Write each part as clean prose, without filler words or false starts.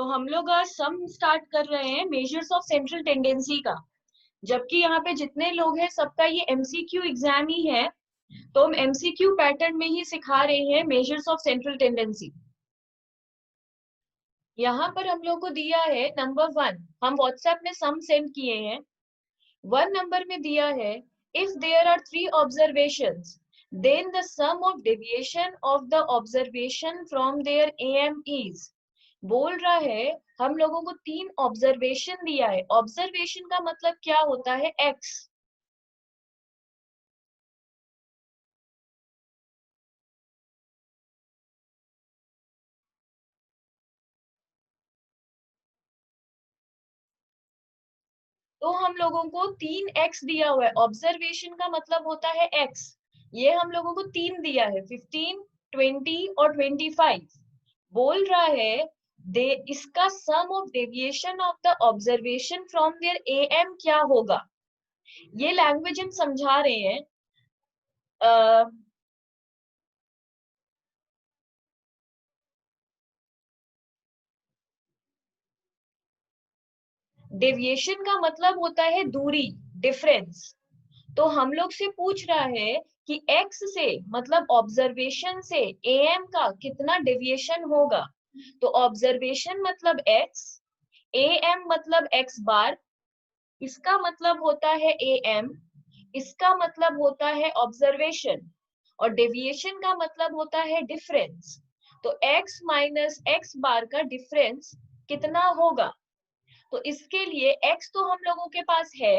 तो हम लोग आज सम स्टार्ट कर रहे हैं मेजर्स ऑफ सेंट्रल टेंडेंसी का। जबकि यहाँ पे जितने लोग हैं सबका ये एमसीक्यू एग्जाम ही है, तो हम एमसीक्यू पैटर्न में ही सिखा रहे हैं मेजर्स ऑफ सेंट्रल टेंडेंसी। यहाँ पर हम लोग को दिया है नंबर 1, हम व्हाट्सएप में सम सेंड किए हैं। 1 नंबर में दिया है if there are 3 observations then the sum of deviation of the observation from their AM is। बोल रहा है हम लोगों को 3 ऑब्जर्वेशन दिया है। ऑब्जर्वेशन का मतलब क्या होता है? x। तो हम लोगों को 3x दिया हुआ है। ऑब्जर्वेशन का मतलब होता है x। ये हम लोगों को 3 दिया है, 15, 20 और 25। बोल रहा है दे इसका sum of deviation of the observation from their AM क्या होगा। ये लैंग्वेज हम समझा रहे हैं। डेविएशन का मतलब होता है दूरी, डिफरेंस। तो हम लोग से पूछ रहा है कि x से मतलब ऑब्जर्वेशन से एएम का कितना डेविएशन होगा। तो ऑब्जर्वेशन मतलब x, एएम मतलब x बार, इसका मतलब होता है एएम, इसका मतलब होता है ऑब्जर्वेशन, और डेविएशन का मतलब होता है डिफरेंस। तो x माइनस x बार का डिफरेंस कितना होगा। तो इसके लिए x तो हम लोगों के पास है,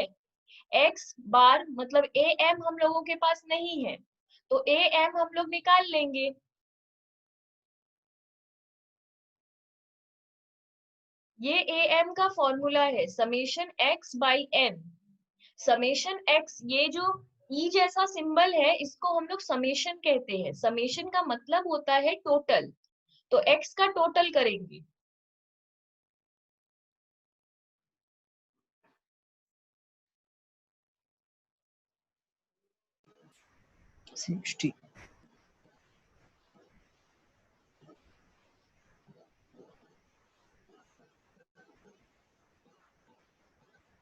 x बार मतलब am हम लोगों के पास नहीं है, तो am हम लोग निकाल लेंगे। ये am का फॉर्मूला है summation x by n। Summation x, ये जो e जैसा सिंबल है इसको हम लोग समेशन कहते हैं। समेशन का मतलब होता है टोटल। तो x का टोटल करेंगे। सिक्सटी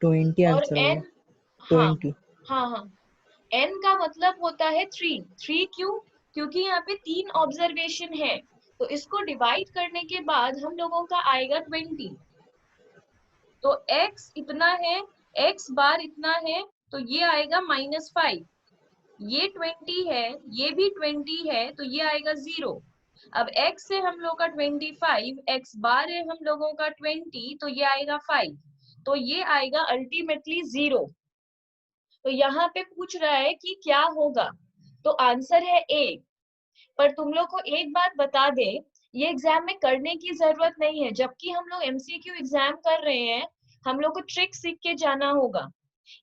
20 और आंसर होगा। n, हाँ 20 हाँ हाँ, n का मतलब होता है 3। 3 क्यों? क्योंकि यहाँ पे 3 ऑब्जर्वेशन है, तो इसको डिवाइड करने के बाद हम लोगों का आएगा 20। तो x इतना है, x बार इतना है, तो ये आएगा -5। ये 20 है, ये भी 20 है, तो ये आएगा 0। अब x है हम लोग का 25, x बार है हम लोगों का 20, तो ये आएगा 5। तो ये आएगा अल्टीमेटली 0। तो यहाँ पे पूछ रहा है कि क्या होगा, तो आंसर है ए। पर तुम लोग को एक बात बता दे, ये एग्जाम में करने की जरूरत नहीं है। जबकि हम लोग एमसीक्यू एग्जाम कर रहे हैं, हम लोग को ट्रिक सीख के जाना होगा।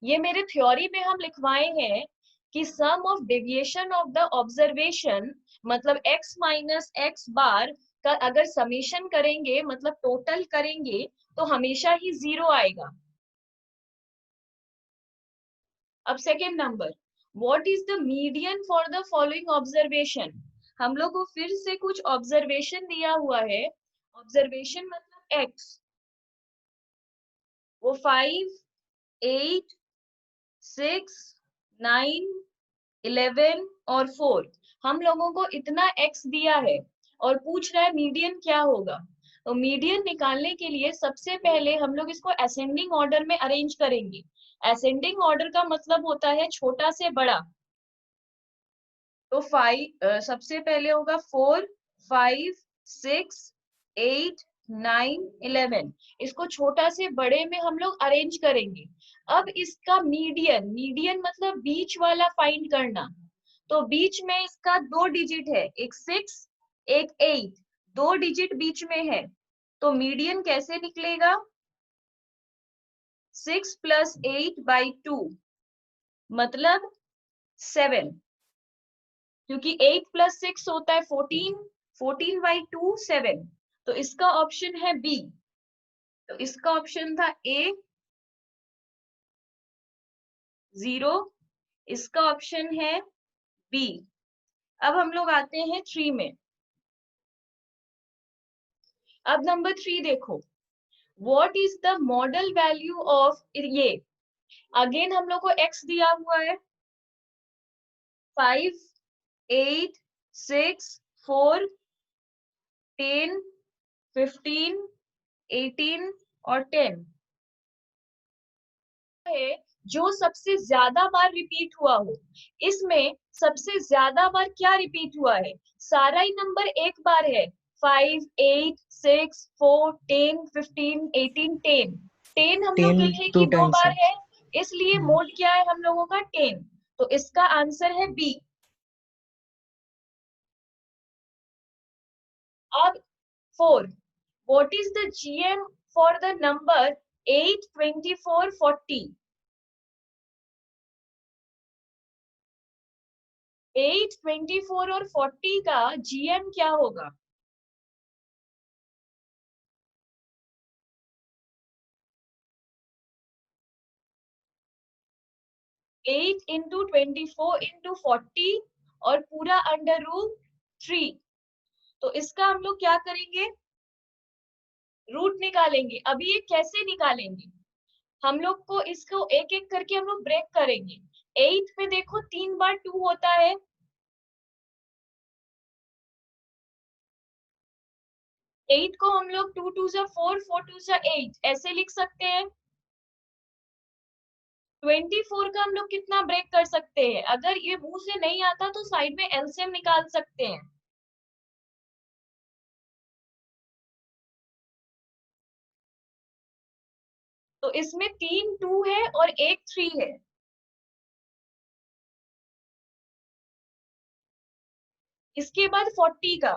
ये मेरे थ्योरी में हम लिखवाए हैं कि sum of deviation of the observation मतलब x माइनस x बार का अगर समेशन करेंगे मतलब टोटल करेंगे तो हमेशा ही 0 आएगा। अब second number, what is the median for the following observation. हम लोग को फिर से कुछ ऑब्जर्वेशन दिया हुआ है। ऑब्जर्वेशन मतलब x, वो 5, 8, 6, 9, 11 और 4। हम लोगों को इतना x दिया है और पूछ रहा है मीडियन क्या होगा। तो मीडियन निकालने के लिए सबसे पहले हम लोग इसको असेंडिंग ऑर्डर में अरेंज करेंगे। असेंडिंग ऑर्डर का मतलब होता है छोटा से बड़ा। तो 5 सबसे पहले होगा 4, 5, 6, 8, 9, 11। इसको छोटा से बड़े में हम लोग अरेंज करेंगे। अब इसका मीडियन, मीडियन मतलब बीच वाला फाइंड करना। तो बीच में इसका 2 डिजिट है, एक 6, एक 8, 2 डिजिट बीच में है। तो मीडियन कैसे निकलेगा? 6 प्लस 8 बाई 2 मतलब 7, क्योंकि 8 प्लस 6 होता है 14, 14 बाई 2 7। तो इसका ऑप्शन है बी। तो इसका ऑप्शन था ए 0, इसका ऑप्शन है बी। अब हम लोग आते हैं 3 में। अब नंबर 3 देखो, what is the model value of ये, अगेन हम लोग को x दिया हुआ है 5, 8, 6, 4, 10, 15, 18 और 10 है जो सबसे ज्यादा बार रिपीट हुआ हो। इसमें सबसे ज्यादा बार क्या रिपीट हुआ है? सारा ही नंबर एक बार है, 5, 8, 6, 4, 10, 15, 18, 10। 10 हम लोग 10 देखें 2 कि दो times बार है। है, इसलिए मोड क्या है हम लोगों का 10। तो इसका आंसर है बी। अब 4, what is the GM for the number 8, 24, 40? 8, 24 और 40 का जीएम क्या होगा? 8 इंटू 24 इंटू 40 और पूरा अंडर रूट 3। तो इसका हम लोग क्या करेंगे? रूट निकालेंगे। अभी ये कैसे निकालेंगे? हम लोग को इसको एक एक करके हम लोग ब्रेक करेंगे। 8 में देखो 3 बार 2 होता है, 8 को हम लोग 2 2 जा 4, 4 2 जा 8 ऐसे लिख सकते हैं। 24 का हम लोग कितना ब्रेक कर सकते हैं? अगर ये मुंह से नहीं आता तो साइड में एलसीएम निकाल सकते हैं। तो इसमें 3 2 है और 1 3 है। इसके बाद 40 का,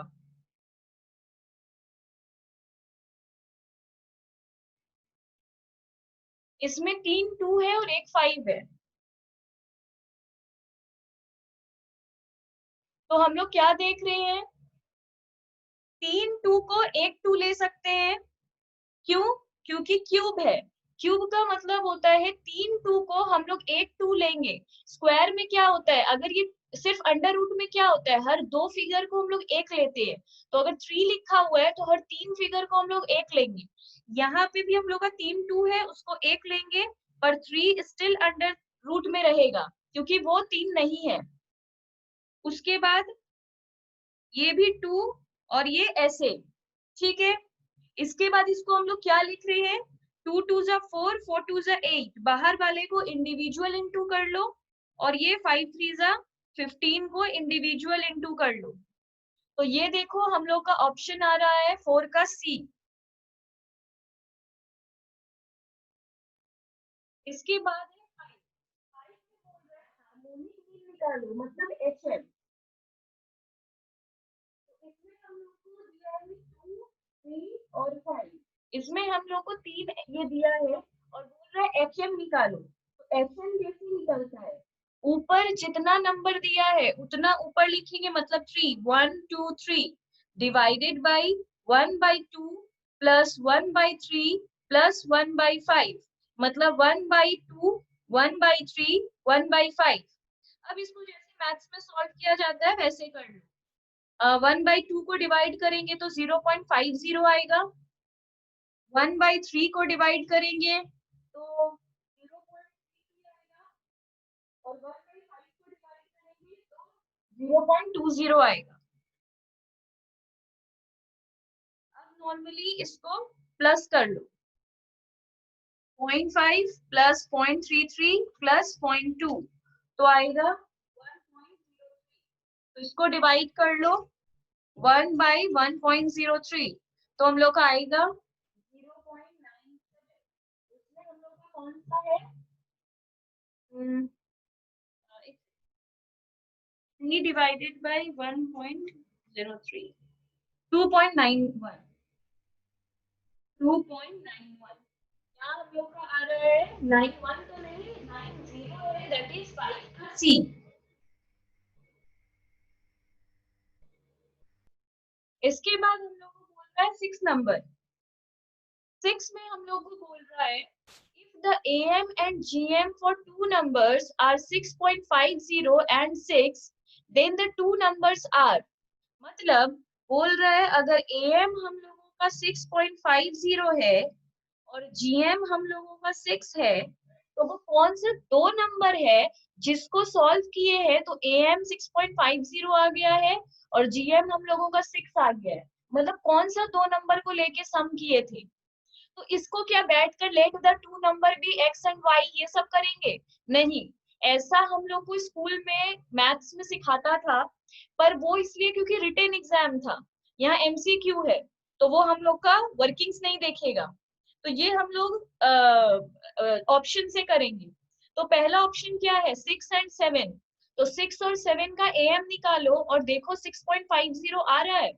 इसमें 3 2 है और 1 5 है। तो हम लोग क्या देख रहे हैं? 3 2 को 1 2 ले सकते हैं। क्यों? क्योंकि क्यूब है। क्यूब का मतलब होता है 3 2 को हम लोग 1 2 लेंगे। स्क्वायर में क्या होता है? अगर ये सिर्फ अंडर रूट में क्या होता है? हर दो फिगर को हम लोग एक लेते हैं। तो अगर 3 लिखा हुआ है तो हर तीन फिगर को हम लोग एक लेंगे। यहाँ पे भी हम लोग का 3 2 है, उसको एक लेंगे, पर 3 स्टिल अंडर रूट में रहेगा क्योंकि वो 3 नहीं है। उसके बाद ये भी 2 और ये ऐसे, ठीक है। इसके बाद इसको हम लोग क्या लिख रहे हैं? 2 2 जा 4, 4 2 जा 8, बाहर वाले को इंडिविजुअल इनटू कर लो, और ये 5 3 जा 15 को इंडिविजुअल इनटू कर लो। तो ये देखो हम लोग का ऑप्शन आ रहा है 4 का सी। इसके बाद है 5, 5 में बोल रहा है हार्मोनिक मीन निकालो, मतलब एचएम। तो इसमें हम लोग को दिया है 2, 3 और 5। इसमें हम लोग को 3 ये दिया है और बोल रहा है एचएम निकालो। तो एचएम कैसे निकलता है? ऊपर जितना नंबर दिया है उतना ऊपर लिखेंगे, मतलब 3, 1 2 3 divided by 1 by 2 plus 1 by 3 plus 1 by 5, मतलब 1 बाई 2, 1 बाई 3, 1 बाई 5। अब इसको जैसे मैथ्स में सॉल्व किया जाता है वैसे कर लो। 1 बाई 2 को डिवाइड करेंगे तो 0.50 आएगा। 1 बाई 3 को डिवाइड करेंगे तो 0.33 आएगा, और 1 बाई 5 को डिवाइड करेंगे तो 0.20 आएगा। अब नॉर्मली इसको प्लस कर लो, 0.5 प्लस 0.33 प्लस 0.2 तो आएगा 1.03। तो इसको डिवाइड कर लो 1 बाई 1.03, तो हम लोग का आएगा 0.97। इसमें हम लोग का कौन सा है? 3 divided by 1.03, 2.91, 2.91। यहाँ हम लोग का आ रहा है 91 तो नहीं, 90 है, that is 5 का C। इसके बाद हम लोग को बोल रहा है 6 नंबर। 6 में हम लोग को बोल रहा है if the AM and GM for two numbers are 6.50 and 6, then the two numbers are, मतलब बोल रहा है अगर AM हम लोगों का 6.50 है और GM हम लोगों का 6 है, तो वो कौन से दो नंबर है जिसको सॉल्व किए हैं तो AM 6.50 आ गया है और GM हम लोगों का 6 आ गया है, मतलब कौन सा दो नंबर को लेके सम किए थे। तो इसको क्या बैठकर let the two number be X and Y ये सब करेंगे? नहीं, ऐसा हम लोग को स्कूल में मैथ्स में सिखाता था, पर वो इसलिए क्योंकि रिटेन एग्जाम था, यहाँ MCQ है, तो वो हम लोग का वर्किंग्स नहीं देखेगा। तो ये हम लोग ऑप्शन से करेंगे। तो पहला ऑप्शन क्या है, 6 एंड 7। तो 6 और 7 का AM निकालो और देखो 6.50 आ रहा है।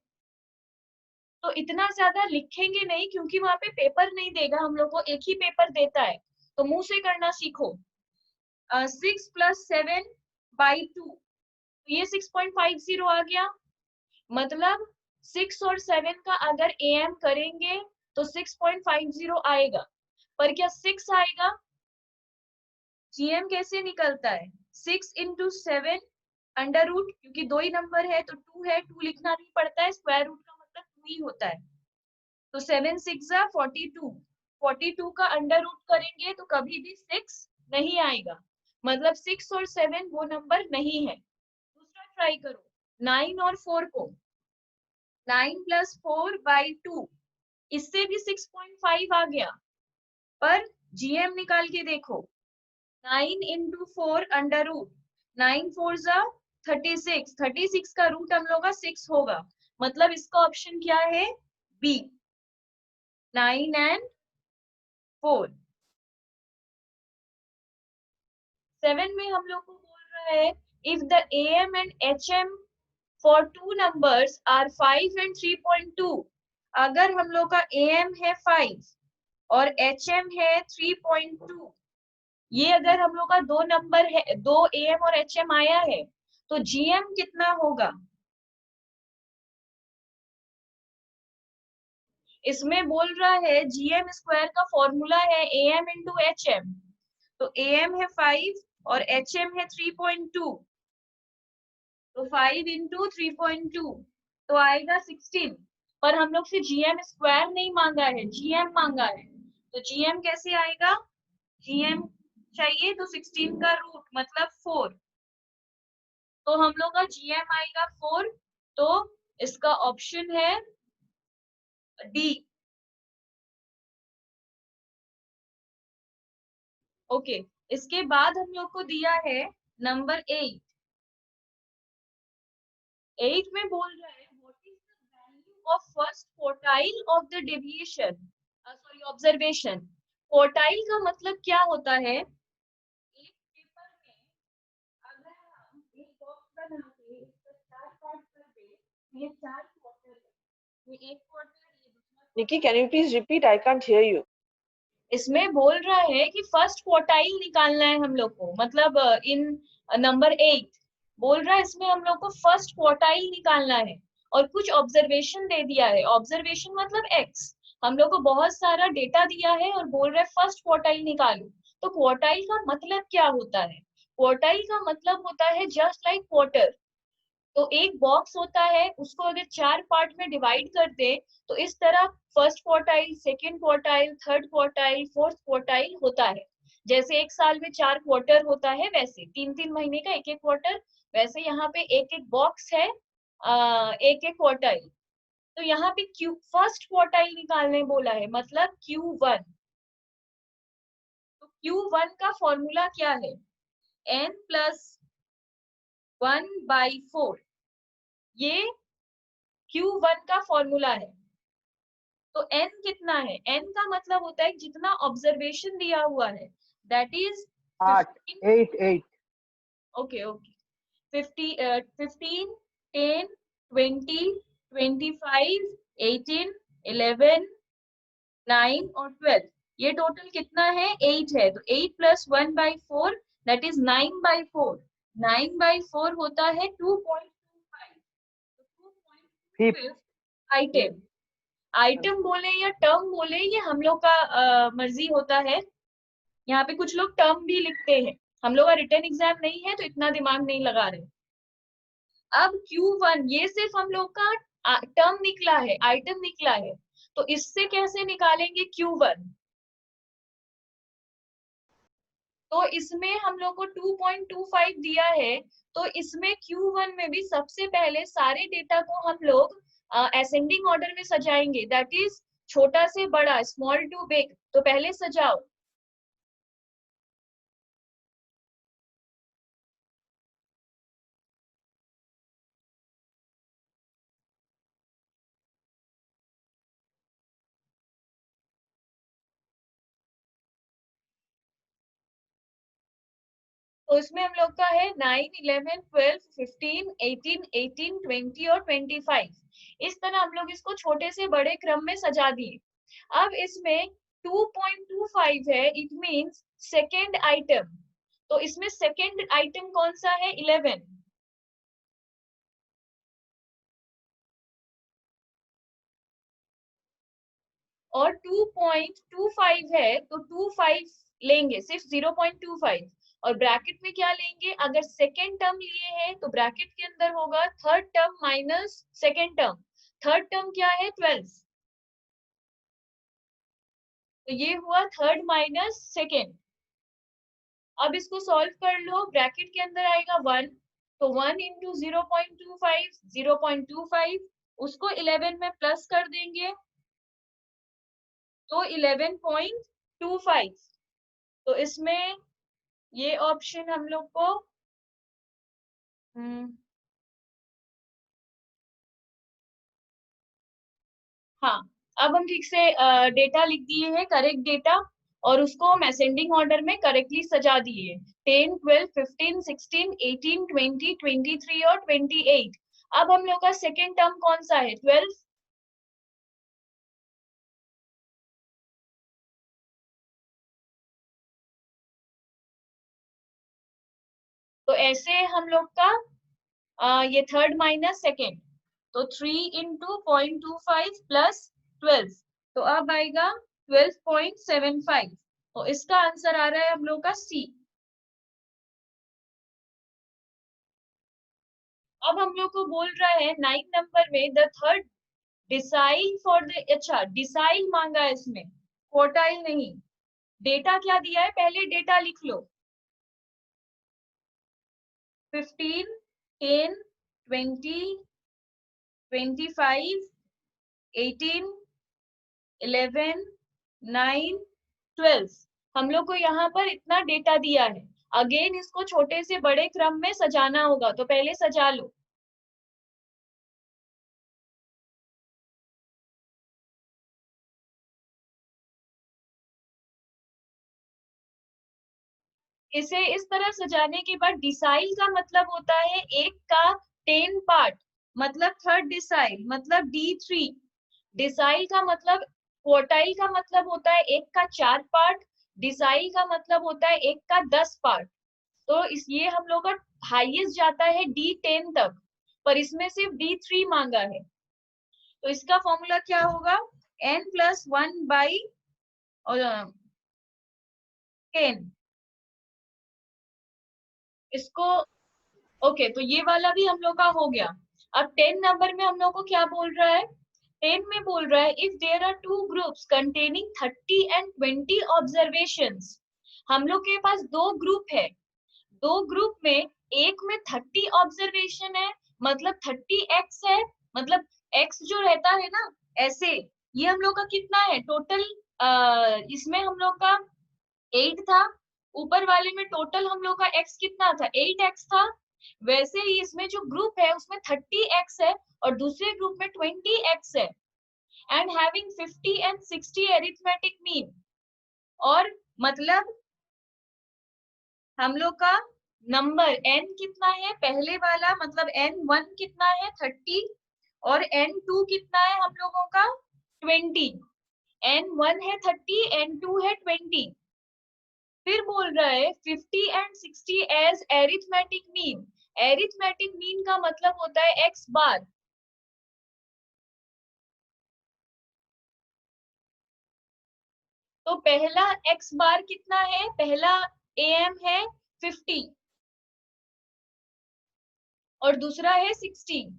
तो इतना ज्यादा लिखेंगे नहीं क्योंकि वहां पे पेपर नहीं देगा, हम लोग को एक ही पेपर देता है, तो मुंह से करना सीखो। 6 + 7/2, ये 6.50 आ गया। मतलब 6 और 7 का अगर AM करेंगे तो 6.50 आएगा, पर क्या 6 आएगा? GM कैसे निकलता है? 6 × 7 √, क्योंकि दो ही नंबर है तो 2 है, 2 लिखना नहीं पड़ता है, स्क्वायर रूट का मतलब 2 ही होता है। तो 7 × 6 = 42, 42 का √ करेंगे तो कभी भी 6 नहीं आएगा, मतलब 6 और 7 वो नंबर नहीं है। दूसरा ट्राई करो, 9 और 4 को, 9 + 4/2, इससे भी 6.5 आ गया, पर GM निकाल के देखो, 9 × 4 √, 9 4 = 36, 36 का रूट हम लोग का 6 होगा, मतलब इसका ऑप्शन क्या है? B, 9 and 4। 7 में हम लोग को बोल रहा है if the AM and HM for two numbers are 5 and 3.2, अगर हम लोग का AM है 5 और HM है 3.2, ये अगर हम लोग का दो नंबर है, दो AM और HM आया है, तो GM कितना होगा? इसमें बोल रहा है GM² का फॉर्मूला है AM × HM, तो AM है 5 और HM है 3.2, तो 5 × 3.2 तो आएगा 16, पर हम लोग से GM² नहीं मांगा है, GM मांगा है, तो GM कैसे आएगा? GM चाहिए तो 16 का रूट मतलब 4, तो हम लोग का GM आएगा 4, तो इसका ऑप्शन है डी। ओके, इसके बाद हम लोग को दिया है नंबर 8। 8 में बोल रहा है what is the value of first quartile of the deviation, sorry observation. Quartile का मतलब क्या होता है? एक पेपर में अगर हम एक बॉक्स बना के इसका 4 पार्ट कर दे, ये 4 क्वार्टर है, ये एक क्वार्टर, ये दूसरा। Nikki, can you please repeat? I can't hear you. इसमें बोल रहा है कि फर्स्ट क्वार्टाइल निकालना है हम लोग को, मतलब इन नंबर 8 बोल रहा है इसमें हम लोग को फर्स्ट क्वार्टाइल निकालना है और कुछ ऑब्जर्वेशन दे दिया है। ऑब्जर्वेशन मतलब एक्स, हम लोग को बहुत सारा डेटा दिया है और बोल रहा है फर्स्ट क्वार्टाइल निकालो। तो क्वार्टाइल का मतलब क्या होता है? क्वार्टाइल का मतलब होता है जस्ट लाइक क्वार्टर। तो एक बॉक्स होता है, उसको अगर 4 पार्ट में डिवाइड कर दे तो इस तरह first quartile, second quartile, third quartile, fourth quartile होता है। जैसे एक साल में 4 क्वार्टर होता है, वैसे 3-3 महीने का एक एक क्वार्टर, वैसे यहाँ पे एक एक बॉक्स है, एक एक क्वार्टाइल। तो यहाँ पे फर्स्ट क्वार्टाइल निकालने बोला है, मतलब Q1। तो Q1 का फॉर्मूला क्या है? n + 1/4, ये Q1 का फॉर्मूला है। तो n कितना है? n का मतलब होता है जितना ऑब्जर्वेशन दिया हुआ है, दैट इज 8. ओके ओके, 15, 10, 20, 25, 18, 11, 9 और 12, ये टोटल कितना है? 8 है। तो 8 + 1/4 दैट इज 9/4, 9/4 होता है 2.25। तो 2.25 आइटम, आइटम बोले या टर्म बोले ये हम लोग का मर्जी होता है। यहाँ पे कुछ लोग टर्म भी लिखते हैं, हम लोग का रिटन एग्जाम नहीं है तो इतना दिमाग नहीं लगा रहे। अब Q1 ये सिर्फ हम लोग का टर्म निकला है, आइटम निकला है। तो इससे कैसे निकालेंगे Q1? तो इसमें हम लोग को 2.25 दिया है, तो इसमें Q1 में भी सबसे पहले सारे डेटा को हम लोग असेंडिंग ऑर्डर में सजाएंगे, दैट इज छोटा से बड़ा, स्मॉल टू बिग। तो पहले सजाओ। तो इसमें हम लोग का है 9, 11, 12, 15, 18, 18, 20 और 25। इस तरह हम लोग इसको छोटे से बड़े क्रम में सजा दिए। अब इसमें 2.25 है, इट मींस सेकेंड आइटम। तो इसमें सेकेंड आइटम कौन सा है? 11। और 2.25 है, तो 25 लेंगे, सिर्फ 0.25। और ब्रैकेट में क्या लेंगे? अगर सेकेंड टर्म लिए हैं तो ब्रैकेट के अंदर होगा third term minus second term. Third term क्या है? 12। तो ये हुआ थर्ड माइनस सेकेंड। अब इसको सॉल्व कर लो, ब्रैकेट के अंदर आएगा 1। तो 1 इंटू 0.25, 0.25, उसको 11 में प्लस कर देंगे तो 11.25। तो इसमें ये ऑप्शन हम लोग को हाँ, अब हम ठीक से डेटा लिख दिए हैं, करेक्ट डेटा, और उसको हम असेंडिंग ऑर्डर में करेक्टली सजा दिए। 10, 12, 15, 16, 18, 20, 23 और 28। अब हम लोग का सेकेंड टर्म कौन सा है? 12। तो ऐसे हम लोग का ये थर्ड माइनस सेकेंड, तो 3 इंटू 0.25 प्लस 12, तो अब आएगा 12.75। तो इसका आंसर आ रहा है हम लोग का सी। अब हम लोग को बोल रहा है 9 नंबर में the third decile for the, अच्छा डिसाइल मांगा है इसमें, क्वार्टाइल नहीं। डेटा क्या दिया है? पहले डेटा लिख लो। 15, 10, 20, 25, 18, 11, 9, 12। हम लोग को यहाँ पर इतना डेटा दिया है। अगेन इसको छोटे से बड़े क्रम में सजाना होगा, तो पहले सजा लो। इसे इस तरह सजाने के बाद डिसाइल का मतलब होता है एक का 10 पार्ट, मतलब थर्ड डिसाइल, मतलब D3। डिसाइल का मतलब, क्वार्टाइल का मतलब होता है एक का 4 पार्ट, डिसाइल का मतलब होता है एक का 10 पार्ट। तो इस ये हम लोग का हाईएस्ट जाता है D10 तक, पर इसमें सिर्फ D3 मांगा है। तो इसका फॉर्मूला क्या होगा? n+1/10। इसको ओके, तो ये वाला भी हम लोग का हो गया। अब 10 नंबर में हम लोग को क्या बोल रहा है? 10 में बोल रहा है if there are two groups containing 30 and 20 observations. हम लोग के पास दो ग्रुप है, दो ग्रुप में एक में 30 ऑब्जर्वेशन है, मतलब 30x है, मतलब x जो रहता है ना ऐसे, ये हम लोग का कितना है टोटल? इसमें हम लोग का 8 था, ऊपर वाले में टोटल हम लोग का x कितना था? 8x था। वैसे ही इसमें जो ग्रुप है उसमें 30x है और दूसरे ग्रुप में 20x है, and having 50 and 60 arithmetic mean. और मतलब हम लोग का नंबर n कितना है? पहले वाला मतलब n1 कितना है? 30। और n2 कितना है हम लोगों का? 20। n1 है 30, n2 है 20। फिर बोल रहा है 50 and 60 as arithmetic mean. Arithmetic mean का मतलब होता है x बार। तो पहला x बार कितना है? पहला am है 50 और दूसरा है 60।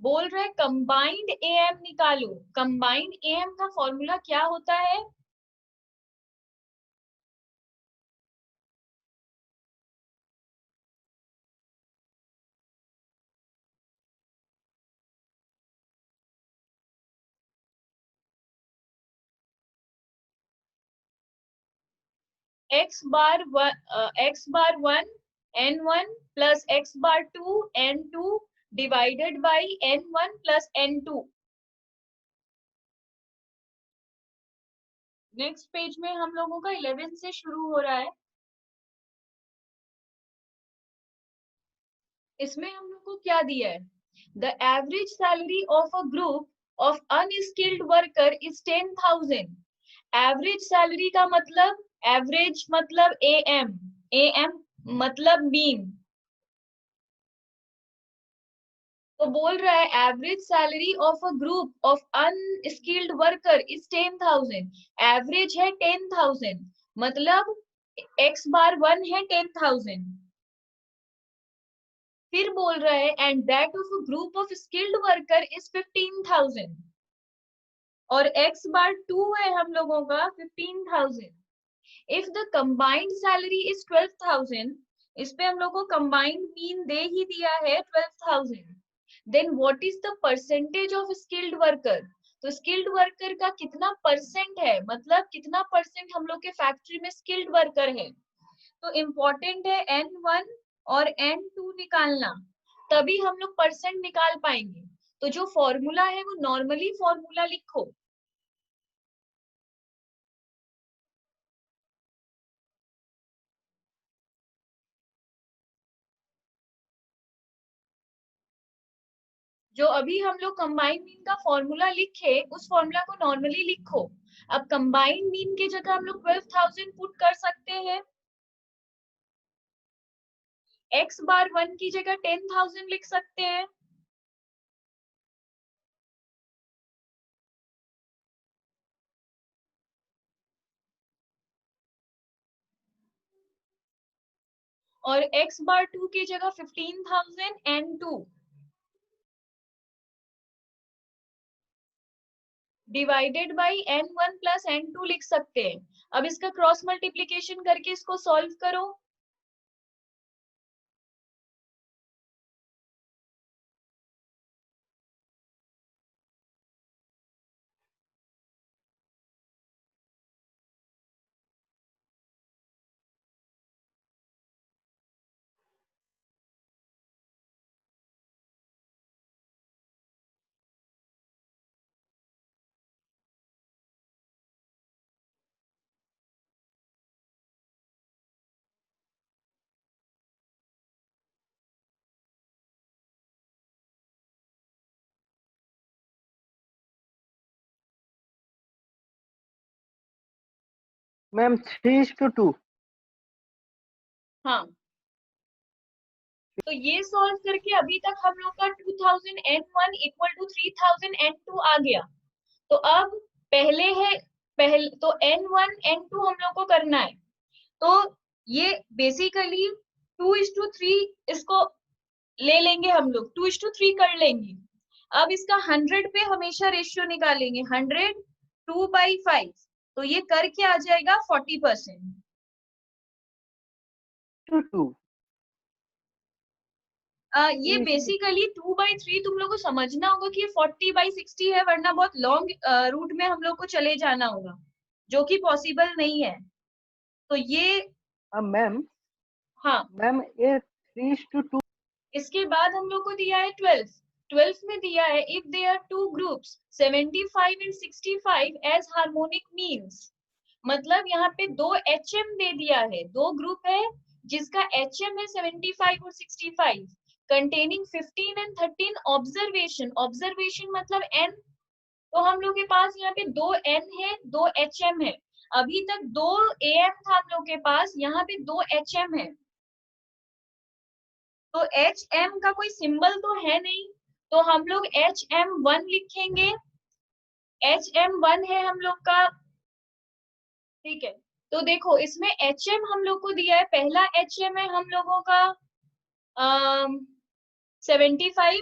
बोल रहे कंबाइंड एएम निकालो। कंबाइंड एएम का फॉर्मूला क्या होता है? x bar 1 n1 plus x bar 2 n2 divided by n1 plus n2। Next page में हम लोगों का 11 से शुरू हो रहा है। इसमें हम लोग को क्या दिया है? The average salary of a group of unskilled worker is 10,000। Average salary का मतलब, एवरेज मतलब एएम, एएम मतलब मीन। तो बोल रहा है average salary of a group of unskilled worker is 10,000। Average है 10,000, मतलब x बार 1 है 10,000। फिर बोल रहा है and that of a group of skilled worker is 15,000, और x बार 2 है हम लोगों का 15,000। If the combined salary is 12,000, इस पे हम लोग को कंबाइंड मीन दे ही दिया है 12,000, then what is the percentage of skilled worker? तो स्किल्ड वर्कर का कितना परसेंट है, मतलब कितना परसेंट हम लोग के फैक्ट्री में स्किल्ड वर्कर है। तो इम्पोर्टेंट है N1 और N2 निकालना, तभी हम लोग परसेंट निकाल पाएंगे। तो जो फॉर्मूला है वो नॉर्मली फॉर्मूला लिखो। जो अभी हम लोग कंबाइंड मीन का फॉर्मूला लिखे, उस फॉर्मूला को नॉर्मली लिखो। अब कंबाइंड मीन की जगह हम लोग 12,000 पुट कर सकते हैं, x बार 1 की जगह 10,000 लिख सकते हैं, और x बार 2 की जगह 15,000 N2 divided by N1 plus N2 लिख सकते हैं। अब इसका क्रॉस मल्टीप्लीकेशन करके इसको सॉल्व करो। मैम 3:2। हाँ, तो ये सॉल्व करके अभी तक हम लोग का 2000 N1 इक्वल टू 3000 N2 आ गया। तो अब पहले तो N1 N2 हम लोग को करना है। तो ये बेसिकली 2:3 इसको ले लेंगे, हम लोग 2:3 कर लेंगे। अब इसका 100 पे हमेशा रेशियो निकालेंगे, 100 2/5, तो ये करके आ जाएगा 40%। 2:2। ये बेसिकली 2/3 तुम लोग को समझना होगा कि ये 40/60 है, वरना बहुत लॉन्ग रूट में हम लोग को चले जाना होगा, जो कि पॉसिबल नहीं है। तो ये मैम हाँ, मैम ये 3:2। इसके बाद हम लोग को दिया है 12 में दिया है if they are two groups 75 and 65 as harmonic means. मतलब यहाँ पे दो HM दे दिया है, दो ग्रुप है जिसका HM है 75 और 65, कंटेनिंग 15 एंड 13 ऑब्जर्वेशन। ऑब्जर्वेशन मतलब N, तो हम लोग के पास यहाँ पे दो N है, दो HM है। अभी तक दो AM था हम लोग के पास, यहाँ पे दो HM है। तो HM का कोई सिंबल तो है नहीं, तो हम लोग HM1 लिखेंगे। HM1 है हम लोग का, ठीक है। तो देखो इसमें HM हम लोग को दिया है, पहला HM है हम लोगों का 75,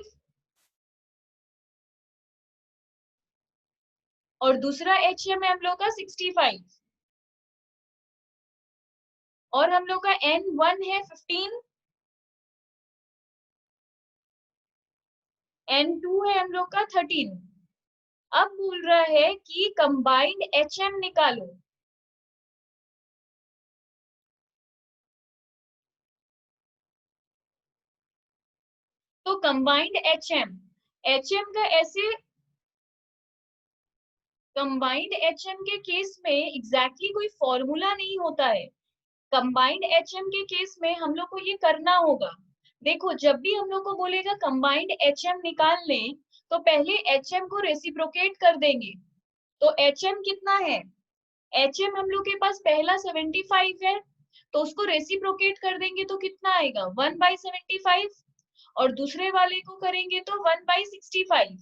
और दूसरा HM है हम लोग का 65 और हम लोग का N1 है 15, N2 है हम लोग का 13। अब बोल रहा है कि कंबाइंड HM निकालो। तो कंबाइंड HM का ऐसे कंबाइंड HM के केस में एग्जैक्टली कोई फॉर्मूला नहीं होता है। कंबाइंड HM के केस में हम लोग को ये करना होगा। देखो, जब भी हम लोग को बोलेगा कंबाइंड HM निकाल लें, तो पहले HM को रेसिप्रोकेट कर देंगे। तो HM कितना है? HM हम लोग के पास पहला 75 है, तो उसको रेसिप्रोकेट कर देंगे तो कितना आएगा? 1/75। और दूसरे वाले को करेंगे तो 1/65।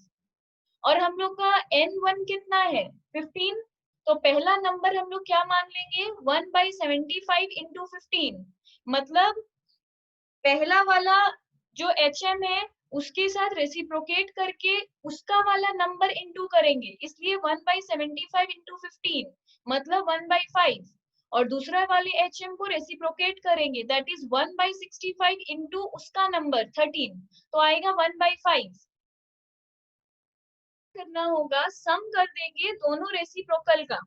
और हम लोग का N1 कितना है? 15। तो पहला नंबर हम लोग क्या मान लेंगे? 1/75 इंटू 15। मतलब पहला वाला जो HM है उसके साथ रेसिप्रोकेट करके उसका वाला नंबर इंटू करेंगे, इसलिए 1/75 इंटू 15 मतलब 1/5। और दूसरा वाले HM को रेसिप्रोकेट करेंगे, दैट इज 1/65 इंटू उसका नंबर 13, तो आएगा 1/5। करना होगा, सम कर देंगे दोनों रेसिप्रोकल का।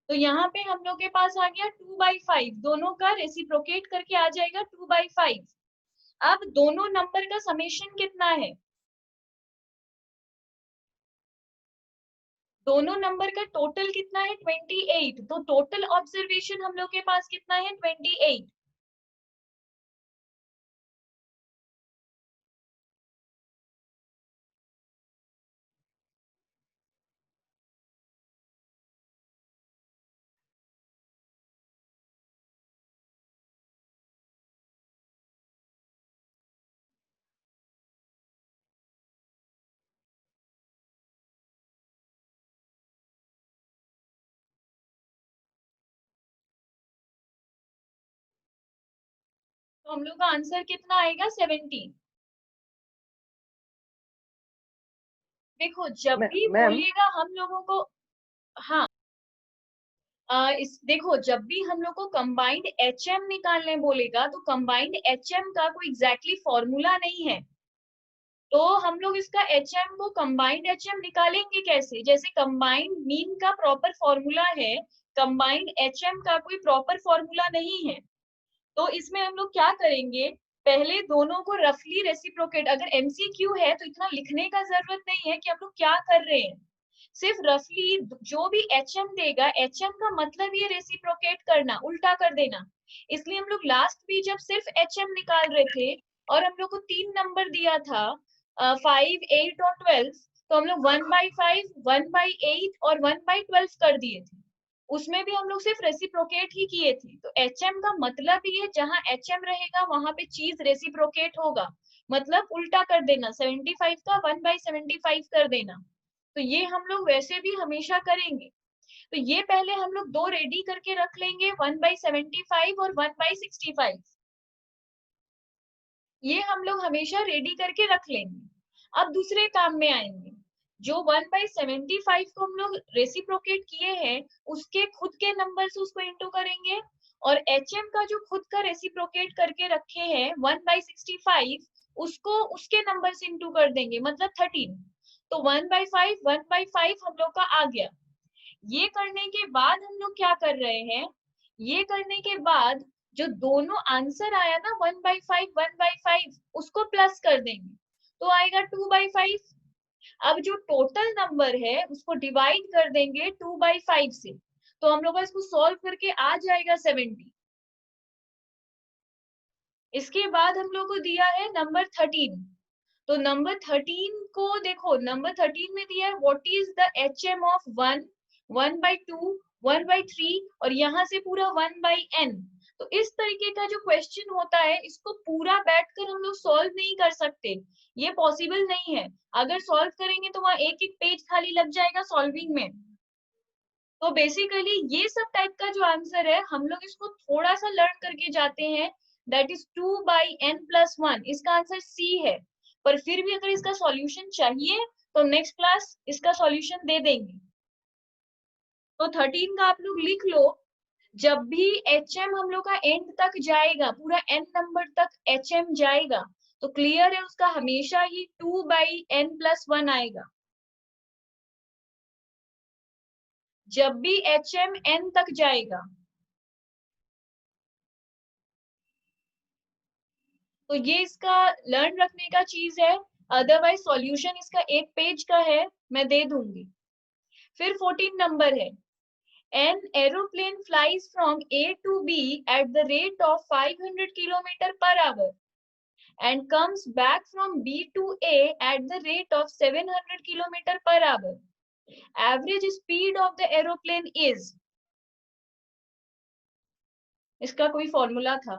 तो यहाँ पे हम लोग के पास आ गया 2/5, दोनों का रेसिप्रोकेट करके आ जाएगा 2/5। अब दोनों नंबर का समेशन कितना है? दोनों नंबर का टोटल कितना है? 28। तो टोटल ऑब्जर्वेशन हम लोग के पास कितना है? 28। तो हम लोग का आंसर कितना आएगा? 70। देखो, जब भी मैम बोलिएगा हम लोगों को, हाँ, देखो, जब भी हम लोग को कंबाइंड HM निकालने बोलेगा तो कंबाइंड HM का कोई एग्जैक्टली फॉर्मूला नहीं है। तो हम लोग इसका HM को कंबाइंड HM निकालेंगे कैसे? जैसे कंबाइंड मीन का प्रॉपर फॉर्मूला है, कंबाइंड HM का कोई प्रॉपर फॉर्मूला नहीं है। तो इसमें हम लोग क्या करेंगे? पहले दोनों को रफली रेसिप्रोकेट, अगर MCQ है तो इतना लिखने का जरूरत नहीं है कि हम लोग क्या कर रहे हैं, सिर्फ रफली जो भी HM देगा, HM का मतलब ये रेसिप्रोकेट करना, उल्टा कर देना। इसलिए हम लोग लास्ट भी जब सिर्फ HM निकाल रहे थे और हम लोग को 3 नंबर दिया था, 5, 8 और 12, तो हम लोग 1/5, 1/8 और 1/12 कर दिए थे। उसमें भी हम लोग सिर्फ रेसिप्रोकेट ही किए थे। तो HM का मतलब ही है जहां HM रहेगा वहां पे चीज रेसिप्रोकेट होगा, मतलब उल्टा कर देना, 75 का 1/75 कर देना। तो ये हम लोग वैसे भी हमेशा करेंगे। तो ये पहले हम लोग दो रेडी करके रख लेंगे, 1/75 और 1/65। ये हम लोग हमेशा रेडी करके रख लेंगे। अब दूसरे काम में आएंगे। जो 1/75 को हम लोग रेसिप्रोकेट किए हैं उसके खुद के नंबर से उसको इंटू करेंगे, और HM का जो खुद का रेसिप्रोकेट करके रखे हैं 1/65, उसको उसके नंबर से इंटू कर देंगे, मतलब 13। तो 1/5, 1/5 हम लोग का आ गया। ये करने के बाद हम लोग क्या कर रहे हैं? ये करने के बाद जो दोनों आंसर आया ना, 1/5, 1/5, उसको प्लस कर देंगे तो आएगा 2/5। अब जो टोटल नंबर है उसको डिवाइड कर देंगे 2/5 से, तो हम लोग इसको सॉल्व करके आ जाएगा 70। इसके बाद हम लोग को दिया है नंबर 13। तो नंबर 13 को देखो, नंबर 13 में दिया है what is the HM of 1, 1/2, 1/3 और यहाँ से पूरा 1/n। तो इस तरीके का जो क्वेश्चन होता है इसको पूरा बैठकर हम लोग सॉल्व नहीं कर सकते, ये पॉसिबल नहीं है। अगर सॉल्व करेंगे तो वहां एक एक पेज खाली लग जाएगा सॉल्विंग में। तो बेसिकली ये सब टाइप का जो आंसर है हम लोग इसको थोड़ा सा लर्न करके जाते हैं, दैट इज 2/n+1, इसका आंसर सी है। पर फिर भी अगर इसका सॉल्यूशन चाहिए तो नेक्स्ट क्लास इसका सॉल्यूशन दे देंगे। तो 13 का आप लोग लिख लो, जब भी HM हम लोग का एंड तक जाएगा, पूरा n नंबर तक HM जाएगा, तो क्लियर है उसका हमेशा ही 2/n+1 आएगा। जब भी HM n तक जाएगा तो ये इसका लर्न रखने का चीज है, अदरवाइज सॉल्यूशन इसका एक पेज का है, मैं दे दूंगी। फिर 14 नंबर है, An aeroplane flies from A to B at the rate of 500 km/h and comes back from B to A at the rate of 700 km/h. Average speed of the aeroplane is, इसका कोई formula था।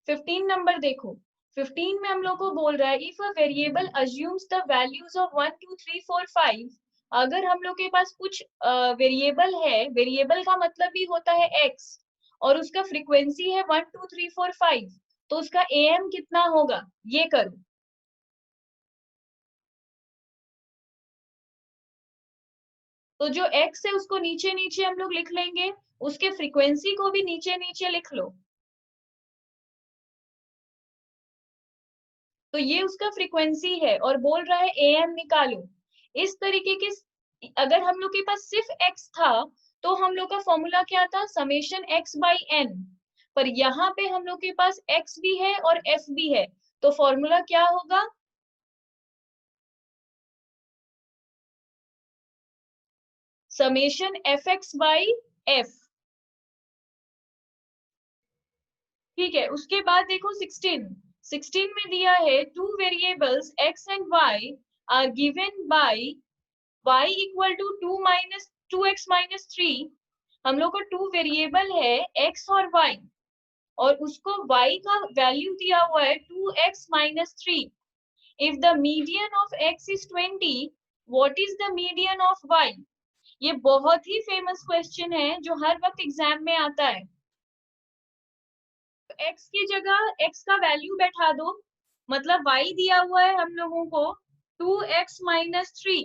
15 number देखो, 15 में हम लोग को बोल रहा है if a variable assumes the values of 1 2 3 4 5, अगर हम लोग के पास कुछ वेरिएबल है, वेरिएबल का मतलब भी होता है x, और उसका फ्रीक्वेंसी है 1 2 3 4 5, तो उसका am कितना होगा ये करो। तो जो x है उसको नीचे नीचे हम लोग लिख लेंगे, उसके फ्रीक्वेंसी को भी नीचे नीचे लिख लो। तो ये उसका फ्रीक्वेंसी है और बोल रहा है am निकालो। इस तरीके के अगर हम लोग के पास सिर्फ x था तो हम लोग का फॉर्मूला क्या था, समेशन x/n। पर यहाँ पे हम लोग के पास x भी है और f भी है, तो फॉर्मूला क्या होगा, समेशन fx/f। ठीक है, उसके बाद देखो 16 में दिया है two variables x and y are given by y equal to 2x-3। हम लोग को टू वेरिएबल है x और y, और उसको y का वैल्यू दिया हुआ है 2x-3। If the median of x is 20, what is the median of y? ये बहुत ही फेमस क्वेश्चन है जो हर वक्त एग्जाम में आता है। तो x की जगह x का वैल्यू बैठा दो, मतलब y दिया हुआ है हम लोगों को 2x-3,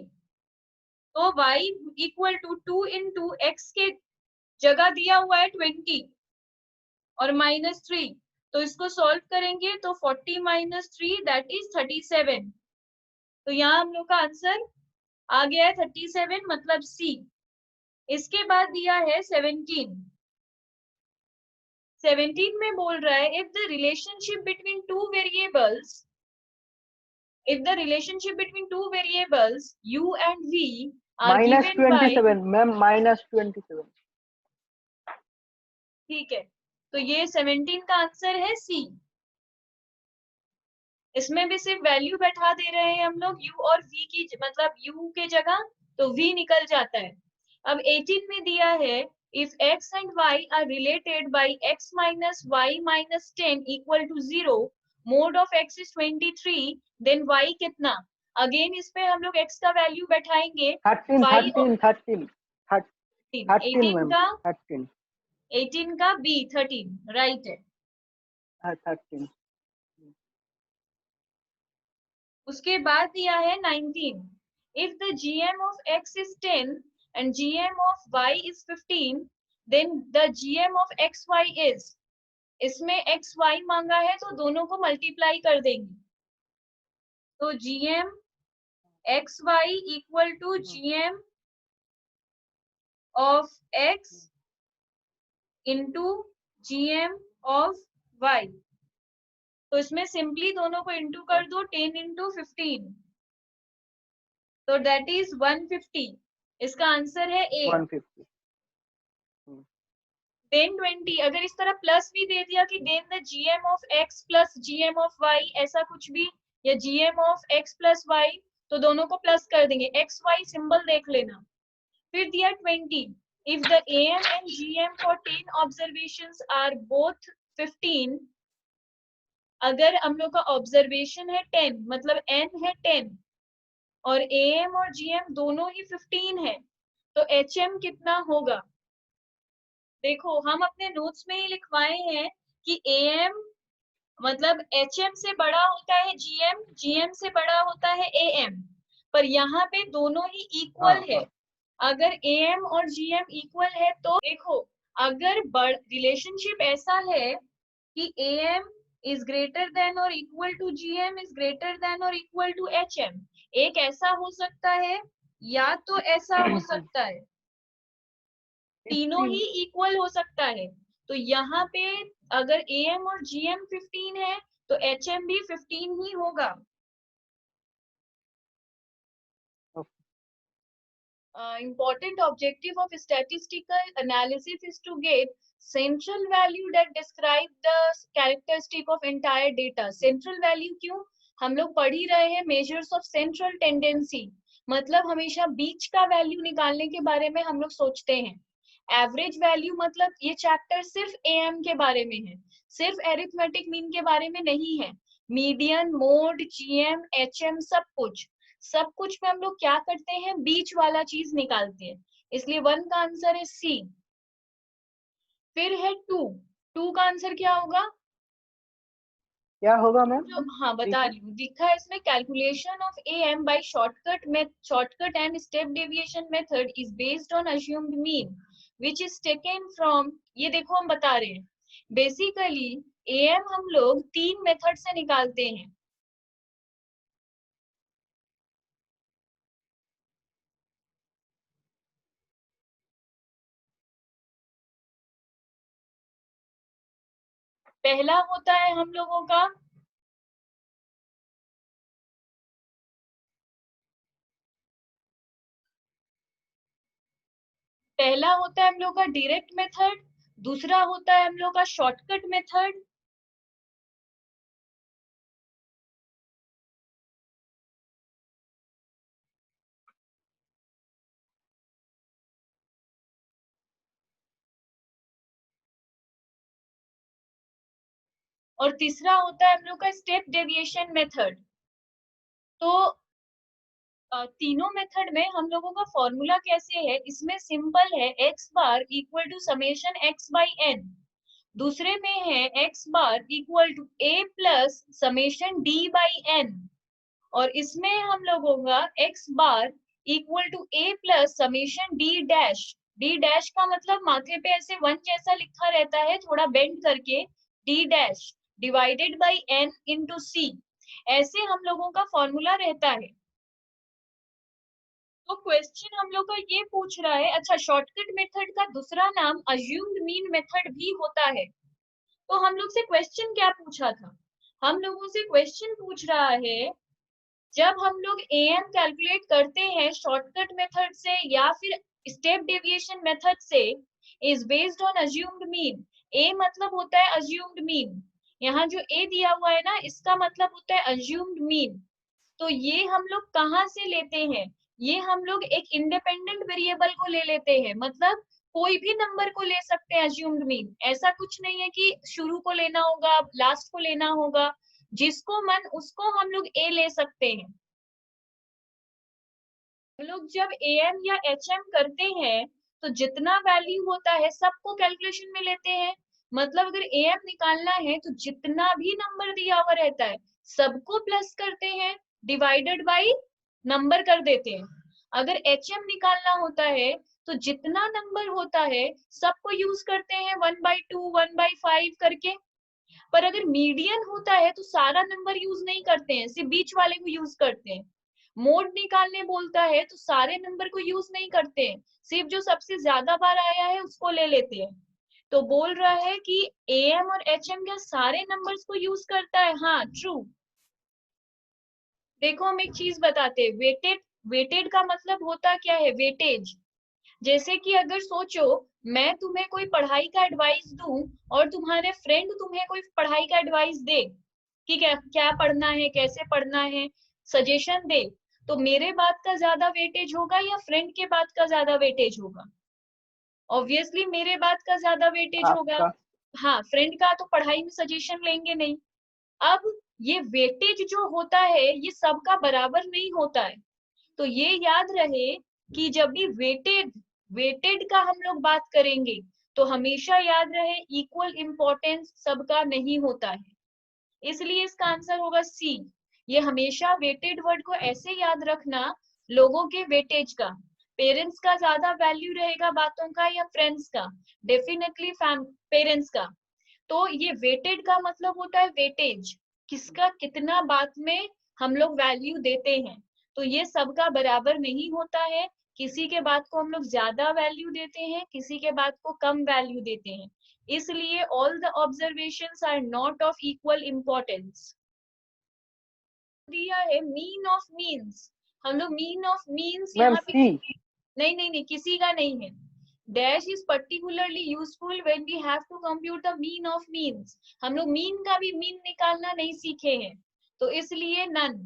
तो y equal to 2 into x के जगह दिया हुआ है 20 और -3, तो इसको सॉल्व करेंगे तो 40 - 3 दैट इज 37। तो यहाँ हम लोग का आंसर आ गया है 37, मतलब सी। इसके बाद दिया है 17 में बोल रहा है if the relationship between two variables, if the relationship between two variables u and v are given by, -27 ma'am, -27। ठीक है, तो ये 17 का आंसर है सी। इसमें भी सिर्फ वैल्यू बैठा दे रहे हैं हम लोग u और v की, मतलब u के जगह तो v निकल जाता है। अब 18 में दिया है if x and y are related by x minus y minus 10 equal to 0, mode of x is 23, then y कितना? अगेन इस पे हम लोग x का वैल्यू बैठाएंगे 13 y 13 13 13 18 मैम, का 13 18 का b 13 राइट है। 13। उसके बाद दिया है 19, if the gm of x is 10 and gm of y is 15, then the gm of xy is, इसमें xy मांगा है तो दोनों को मल्टीप्लाई कर देंगे, तो gm xy equal to gm of x into gm of y। तो इसमें सिंपली दोनों को इंटू कर दो, 10 × 15, तो दैट इज 150। इसका आंसर है ए। 150। देन 20, अगर इस तरह प्लस भी दे दिया कि then the GM of X plus GM of Y, ऐसा कुछ भी, या GM of X plus Y, तो दोनों को प्लस कर देंगे, एक्स वाई सिंबल देख लेना। फिर दिया 20, if the AM and GM for 10 observations are both 15, अगर हम लोग का ऑब्जर्वेशन है 10, मतलब n है 10 और AM और GM दोनों ही 15 है, तो HM कितना होगा? देखो हम अपने नोट्स में ही लिखवाए हैं कि AM मतलब HM से बड़ा होता है GM, GM से बड़ा होता है AM, पर यहाँ पे दोनों ही इक्वल है। अगर AM और GM इक्वल है तो देखो, अगर रिलेशनशिप ऐसा है कि AM is greater than or equal to GM is greater than or equal to HM, एक ऐसा हो सकता है या तो ऐसा हो सकता है, तीनों ही इक्वल हो सकता है। तो यहाँ पे अगर AM और GM 15 है तो HM भी 15 ही होगा। Important objective of statistical analysis is to get central value that describe the characteristic of entire data. Central value क्यों? हम लोग पढ़ ही रहे हैं measures of central tendency, मतलब हमेशा बीच का वैल्यू निकालने के बारे में हम लोग सोचते हैं। एवरेज वैल्यू मतलब ये चैप्टर सिर्फ AM के बारे में है, सिर्फ एरिथमेटिक मीन के बारे में नहीं है। मीडियन, मोड, GM, HM सब कुछ में हम लोग क्या करते हैं, बीच वाला चीज निकालते हैं, इसलिए 1 का आंसर है C। फिर है 2 का आंसर क्या होगा? क्या होगा मैम? हाँ बता रही हूँ, दिखा है इसमें, calculation of AM by shortcut and step deviation method is based on assumed mean which is taken from, ये देखो हम बता रहे हैं बेसिकली AM हम लोग 3 मेथड से निकालते हैं। पहला होता है हम लोगों का हम लोग का डायरेक्ट मेथड, दूसरा होता है हम लोग का शॉर्टकट मेथड, और तीसरा होता है हम लोग का स्टेप डेविएशन मेथड। तो तीनों मेथड में हम लोगों का फॉर्मूला कैसे है, इसमें सिंपल है, x bar equal to summation x by n, दूसरे में है x bar equal to a plus summation d by n, और इसमें हम लोगों का x bar equal to a plus summation d dash, d dash का मतलब माथे पे ऐसे 1 जैसा लिखा रहता है थोड़ा बेंड करके, d dash divided by n into c, ऐसे हम लोगों का फॉर्मूला रहता है। तो क्वेश्चन हम लोग का ये पूछ रहा है, अच्छा शॉर्टकट मेथड का दूसरा नाम अज्यूम्ड मीन मेथड भी होता है, तो हम लोग से क्वेश्चन क्या पूछा था, हम लोगों से क्वेश्चन पूछ रहा है जब हम लोग AM कैलकुलेट करते हैं शॉर्टकट मेथड से या फिर स्टेप डेविएशन मेथड से, is based on assumed mean, A मतलब होता है अज्यूम्ड मीन, यहाँ जो A दिया हुआ है ना इसका मतलब होता है अज्यूम्ड मीन, तो ये हम लोग कहाँ से लेते हैं, ये हम लोग एक इंडिपेंडेंट वेरिएबल को ले लेते हैं, मतलब कोई भी नंबर को ले सकते हैं अज्यूम्ड मीन, ऐसा कुछ नहीं है कि शुरू को लेना होगा लास्ट को लेना होगा, जिसको मन उसको हम लोग A ले सकते हैं। हम लोग जब AM या HM करते हैं तो जितना वैल्यू होता है सबको कैलकुलेशन में लेते हैं, मतलब अगर AM निकालना है तो जितना भी नंबर दिया हुआ रहता है सबको प्लस करते हैं, डिवाइडेड बाई नंबर कर देते हैं। अगर HM निकालना होता है तो जितना नंबर होता है सबको यूज करते हैं 1/2 1/5 करके, पर अगर मीडियन होता है तो सारा नंबर यूज नहीं करते हैं, सिर्फ बीच वाले को यूज करते हैं। मोड निकालने बोलता है तो सारे नंबर को यूज नहीं करते हैं, सिर्फ जो सबसे ज्यादा बार आया है उसको ले लेते हैं। तो बोल रहा है कि AM और HM क्या सारे नंबर्स को यूज करता है, हाँ ट्रू। देखो हम एक चीज बताते हैं, वेटेड का मतलब होता क्या है, वेटेज। जैसे कि अगर सोचो मैं तुम्हें कोई पढ़ाई का एडवाइस दूं और तुम्हारे फ्रेंड तुम्हें कोई पढ़ाई का एडवाइस दे कि क्या पढ़ना है कैसे पढ़ना है, सजेशन दे, तो मेरे बात का ज्यादा वेटेज होगा या फ्रेंड के बात का ज्यादा वेटेज होगा? ऑब्वियसली मेरे बात का ज्यादा वेटेज होगा। आपका हाँ, फ्रेंड का तो पढ़ाई में सजेशन लेंगे नहीं। अब ये वेटेज जो होता है ये सबका बराबर नहीं होता है, तो ये याद रहे कि जब भी वेटेड वेटेड का हम लोग बात करेंगे तो हमेशा याद रहे इक्वल इम्पोर्टेंस सबका नहीं होता है, इसलिए इसका आंसर होगा सी। ये हमेशा वेटेड वर्ड को ऐसे याद रखना, लोगों के वेटेज का, पेरेंट्स का ज्यादा वैल्यू रहेगा बातों का या फ्रेंड्स का, डेफिनेटली पेरेंट्स का। तो ये वेटेड का मतलब होता है वेटेज, किसका कितना बात में हम लोग वैल्यू देते हैं। तो ये सबका बराबर नहीं होता है, किसी के बात को हम लोग ज्यादा वैल्यू देते हैं, किसी के बात को कम वैल्यू देते हैं, इसलिए all the observations are not of equal importance. दिया है मीन ऑफ मीन्स, हम लोग मीन ऑफ मीन्स मैम यहाँ पे सी। नहीं नहीं नहीं, किसी का नहीं है। Dash is particularly useful when we have to compute the mean of means, हम लोग मीन का भी मीन निकालना नहीं सीखे हैं, तो इसलिए नन।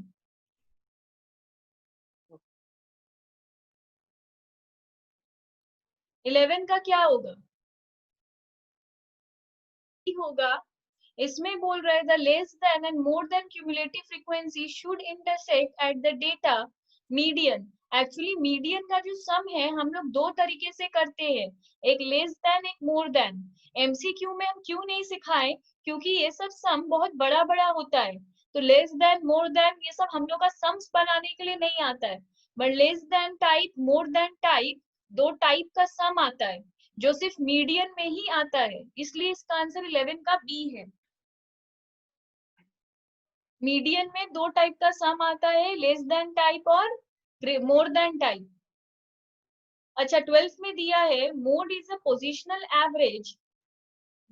11 का क्या होगा? होगा, इसमें बोल रहे the less than and more than cumulative frequency should intersect at the data median. Actually median का जो सम है हम लोग दो तरीके से करते हैं, एक लेस देन एक मोर देन। एमसीक्यू में हम क्यों नहीं सिखाए, क्योंकि ये सब सम बहुत बड़ा बड़ा होता है, तो लेस देन मोर देन ये सब हम लोग का सम्स बनाने के लिए नहीं आता है, but less than type more than type दो टाइप का सम आता है जो सिर्फ मीडियन में ही आता है, इसलिए इसका आंसर 11 का बी है। मीडियन में दो टाइप का सम आता है, लेस देन टाइप और मोर देन टाइप। अच्छा, 12th में दिया है mode is a positional average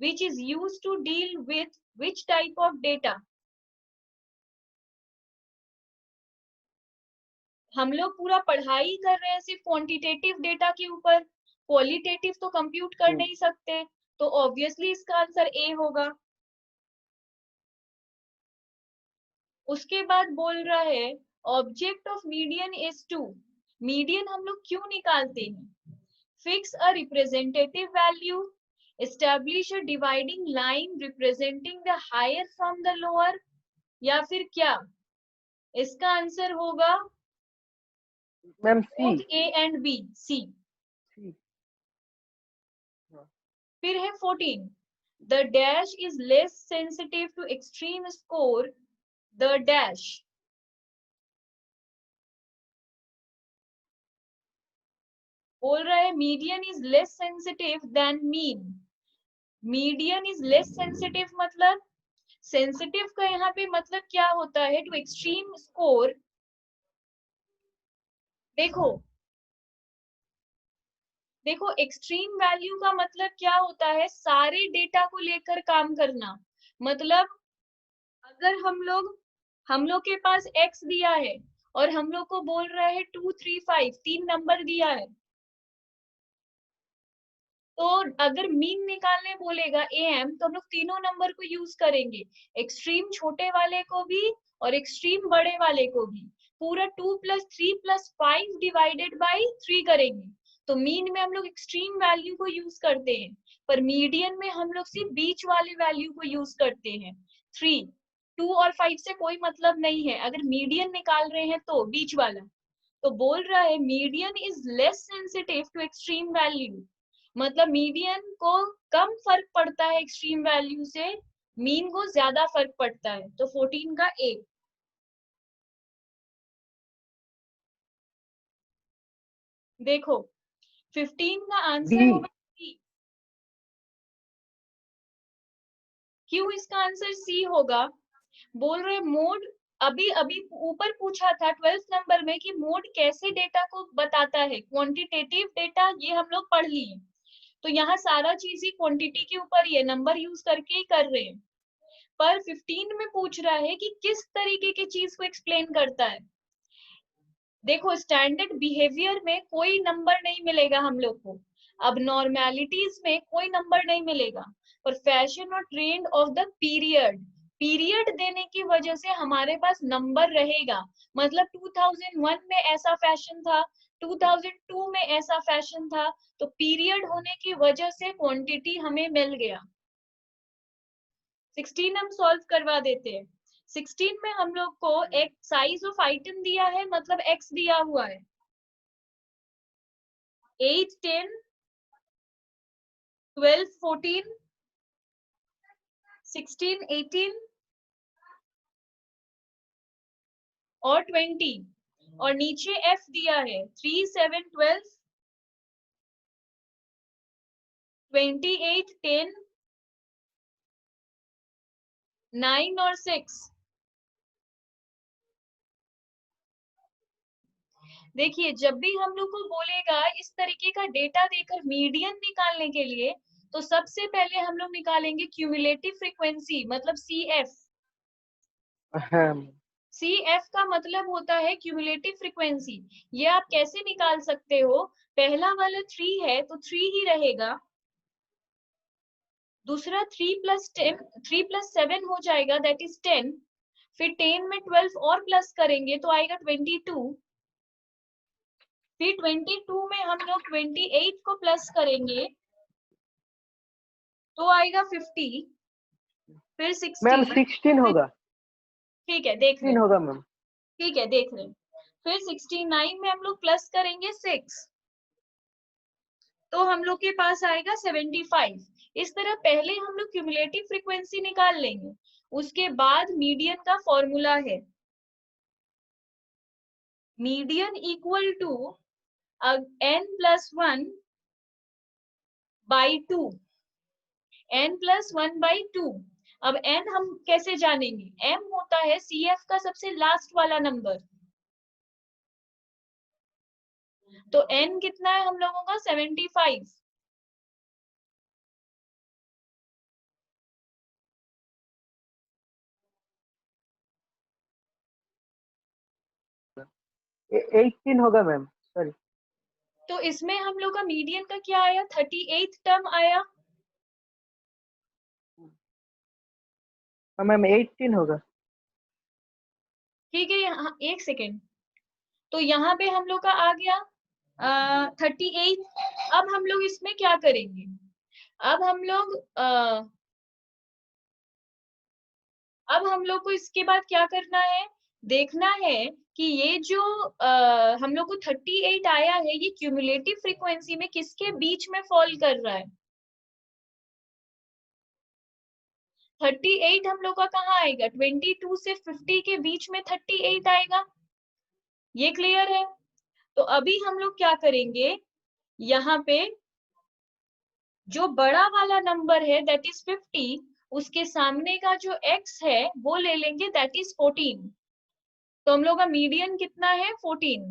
which is use to deal with which type of data. हम लोग पूरा पढ़ाई कर रहे हैं सिर्फ क्वांटिटेटिव डेटा के ऊपर, क्वालिटेटिव तो कंप्यूट कर नहीं सकते, तो ऑब्वियसली इसका आंसर ए होगा। उसके बाद बोल रहा है object of median is to, median हम लोग क्यों निकालते हैं? Fix a representative value, establish a dividing line representing the higher from the lower, या फिर क्या? इसका आंसर होगा ma'am C. Both A and B, C. फिर है 14, the dash is less sensitive to extreme score, the dash. बोल रहा है median is less sensitive than mean. Median is less sensitive मतलब, सेंसिटिव का यहाँ पे मतलब क्या होता है? To extreme score. देखो देखो, एक्सट्रीम वैल्यू का मतलब क्या होता है? सारे डेटा को लेकर काम करना। मतलब अगर हम लोग के पास x दिया है और हम लोग को बोल रहा है 2 3 5, तीन नंबर दिया है, तो अगर मीन निकालने बोलेगा am तो हम लोग तीनों नंबर को यूज करेंगे, एक्सट्रीम छोटे वाले को भी और एक्सट्रीम बड़े वाले को भी। पूरा 2 + 3 + 5 डिवाइडेड बाई 3 करेंगे, तो मीन में हम लोग एक्सट्रीम वैल्यू को यूज करते हैं, पर मीडियन में हम लोग सिर्फ बीच वाले वैल्यू को यूज करते हैं। 3, 2 और 5 से कोई मतलब नहीं है, अगर मीडियन निकाल रहे हैं तो बीच वाला। तो बोल रहा है median is less sensitive to extreme value, मतलब मीडियन को कम फर्क पड़ता है एक्सट्रीम वैल्यू से, मीन को ज्यादा फर्क पड़ता है, तो 14 का ए। देखो 15 का आंसर डी। होगा सी। क्यों इसका आंसर सी होगा? बोल रहे मोड, अभी अभी ऊपर पूछा था 12th नंबर में कि मोड कैसे डेटा को बताता है, क्वांटिटेटिव डेटा, ये हम लोग पढ़ लिए, तो यहाँ सारा चीज ही क्वांटिटी के ऊपर ही है, नंबर यूज करके ही कर रहे हैं। पर 15 में पूछ रहा है कि किस तरीके की चीज को एक्सप्लेन करता है। देखो स्टैंडर्ड बिहेवियर में कोई नंबर नहीं मिलेगा हम लोग को, अब नॉर्मेलिटीज में कोई नंबर नहीं मिलेगा, पर फैशन और trend of the period, period देने की वजह से हमारे पास नंबर रहेगा। मतलब 2001 में ऐसा फैशन था, 2002 में ऐसा फैशन था, तो पीरियड होने की वजह से क्वांटिटी हमें मिल गया। 16 हम सॉल्व करवा देते हैं। 16 में हम लोग को एक साइज ऑफ आइटम दिया है, मतलब x दिया हुआ है। 8, 10, 12, 14, 16, 18 और 20, और नीचे f दिया है 3, 7, 12, 28, 10, 9 और 6। देखिए, जब भी हम लोग को बोलेगा इस तरीके का डेटा देकर मीडियन निकालने के लिए, तो सबसे पहले हम लोग निकालेंगे क्यूमुलेटिव फ्रीक्वेंसी, मतलब CF। CF का मतलब होता है क्यूमुलेटिव फ्रीक्वेंसी। ये आप कैसे निकाल सकते हो? पहला वाला 3 है तो 3 ही रहेगा, दूसरा 3 + 7 हो जाएगा, दैट इज 10। फिर 10 में 12 और प्लस करेंगे तो आएगा 22। फिर 22 में हम लोग 28 को प्लस करेंगे तो आएगा 50। फिर 60। मैम 16 होगा। ठीक है, देख रहे 16 होगा मैम। ठीक है, देख रहे। फिर 69 में हम लोग प्लस करेंगे 6, तो हम लोग के पास आएगा 75। इस तरह पहले हम लोग क्यूमुलेटिव फ्रीक्वेंसी निकाल लेंगे, उसके बाद मीडियन का फॉर्मूला है। Median equal to n+1 by 2, n+1 by 2। अब n हम कैसे जानेंगे? m होता है CF का सबसे लास्ट वाला नंबर, तो n कितना है हम लोगों का? 75। 18 होगा मैम, सॉरी। तो इसमें हम लोग का मीडियन का क्या आया? 38 टर्म आया। हाँ मैम 18 होगा। ठीक है, यहाँ एक सेकेंड, तो यहाँ पे हम लोग का आ गया 38। अब हम लोग इसमें क्या करेंगे? अब हम लोग को इसके बाद क्या करना है? देखना है कि ये जो हम लोग को 38 आया है, ये क्यूमुलेटिव फ्रीक्वेंसी में किसके बीच में फॉल कर रहा है? 38 हम लोग का कहाँ आएगा? 22 से 50 के बीच में 38 आएगा। ये क्लियर है? तो अभी हम लोग क्या करेंगे, यहाँ पे जो बड़ा वाला नंबर है दैट इज 50, उसके सामने का जो x है वो ले लेंगे, दैट इज 14। तो हम लोग का मीडियन कितना है? 14।